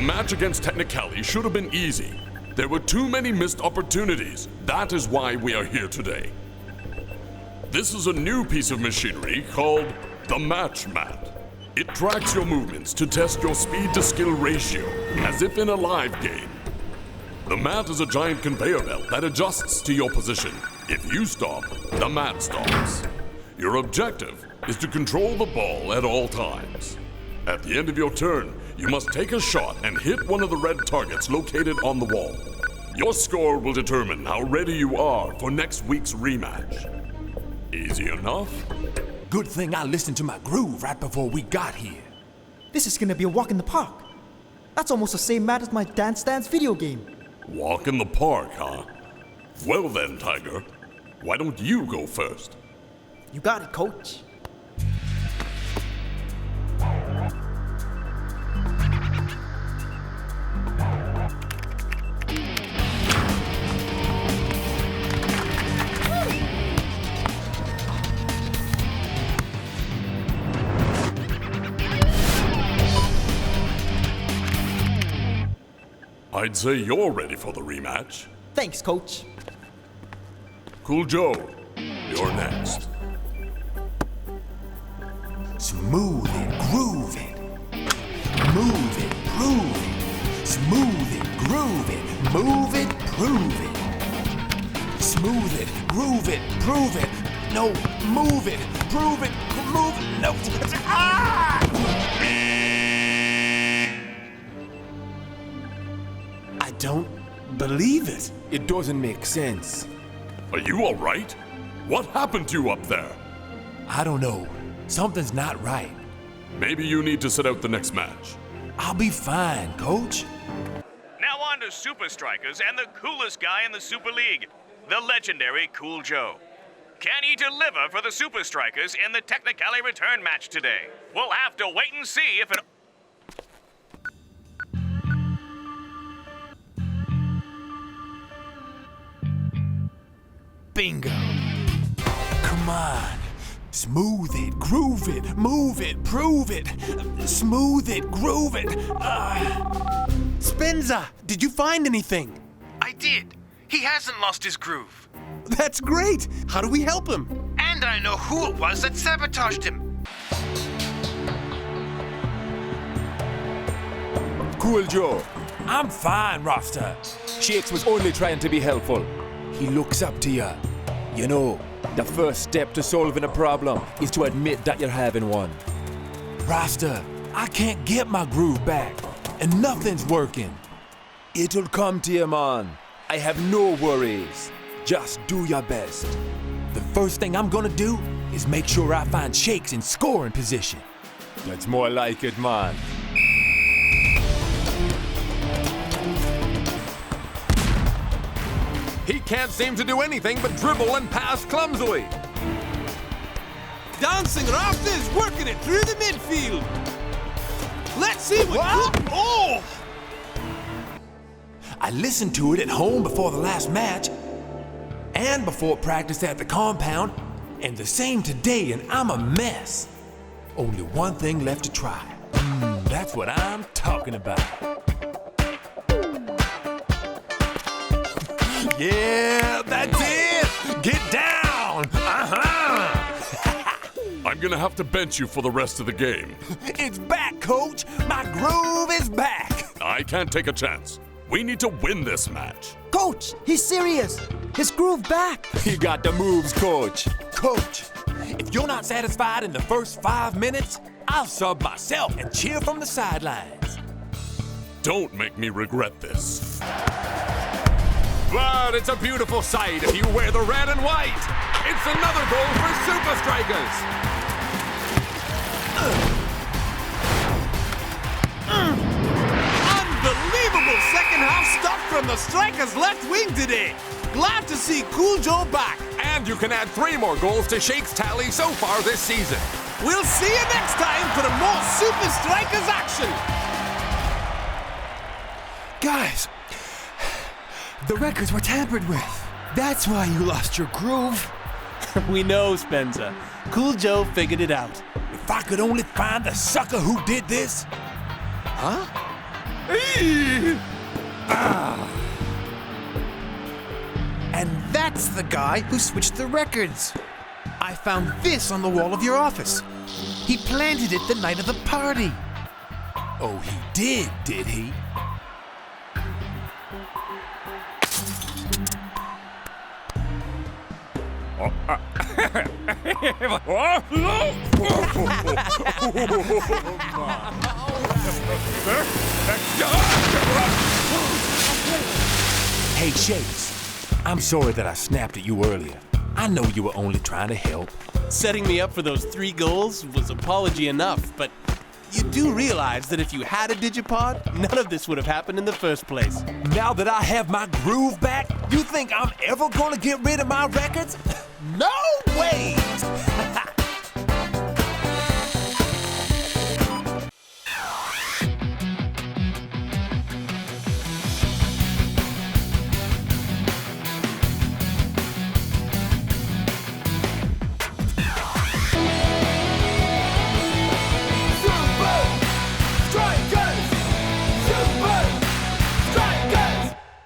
match against Technicali should have been easy. There were too many missed opportunities. That is why we are here today. This is a new piece of machinery called the Match Mat. It tracks your movements to test your speed to skill ratio, as if in a live game. The mat is a giant conveyor belt that adjusts to your position. If you stop, the mat stops. Your objective is to control the ball at all times. At the end of your turn, you must take a shot and hit one of the red targets located on the wall. Your score will determine how ready you are for next week's rematch. Easy enough? Good thing I listened to my groove right before we got here. This is gonna be a walk in the park. That's almost the same mat as my Dance Dance video game. Walk in the park, huh? Well then, Tiger. Why don't you go first? You got it, coach. I'd say you're ready for the rematch. Thanks, coach. Cool Joe, you're next. Smooth it, groove it. Move it, prove it. Smooth it, groove it. Move it, prove it. Smooth it, groove it, prove it. No, move it, prove it, move it. No. Ah! I don't believe it. It doesn't make sense. Are you all right? What happened to you up there? I don't know. Something's not right. Maybe you need to sit out the next match. I'll be fine, coach. Now on to Supa Strikas and the coolest guy in the Super League, the legendary Cool Joe. Can he deliver for the Supa Strikas in the Technicali return match today? We'll have to wait and see if it... Bingo. Come on. Smooth it, groove it, move it, prove it. Smooth it, groove it. Spenza, did you find anything? I did. He hasn't lost his groove. That's great. How do we help him? And I know who it was that sabotaged him. Cool Joe. I'm fine, Rasta. Shakes was only trying to be helpful. He looks up to you. You know, the first step to solving a problem is to admit that you're having one. Rasta, I can't get my groove back, and nothing's working. It'll come to you, man. I have no worries. Just do your best. The first thing I'm gonna do is make sure I find Shakes in scoring position. That's more like it, man. He can't seem to do anything but dribble and pass clumsily. Dancing Rasta is working it through the midfield. Let's see what... Oh! I listened to it at home before the last match, and before practice at the compound, and the same today, and I'm a mess. Only one thing left to try. That's what I'm talking about. Yeah, that's it! Get down! I'm gonna have to bench you for the rest of the game. It's back, coach! My groove is back! I can't take a chance. We need to win this match. Coach, he's serious. His groove back. You got the moves, coach. Coach, if you're not satisfied in the first 5 minutes, I'll sub myself and cheer from the sidelines. Don't make me regret this. But it's a beautiful sight if you wear the red and white. It's another goal for Supa Strikas. Unbelievable second half stuff from the Strikers' left wing today. Glad to see Cool Joe back. And you can add 3 more goals to Shake's tally so far this season. We'll see you next time for more Supa Strikas action. Guys, the records were tampered with. That's why you lost your groove. We know, Spencer. Cool Joe figured it out. If I could only find the sucker who did this. Huh? And that's the guy who switched the records. I found this on the wall of your office. He planted it the night of the party. Oh, he did he? Hey, Shakes. I'm sorry that I snapped at you earlier. I know you were only trying to help. Setting me up for those 3 goals was apology enough, but you do realize that if you had a Digipod, none of this would have happened in the first place. Now that I have my groove back, you think I'm ever gonna get rid of my records? No way!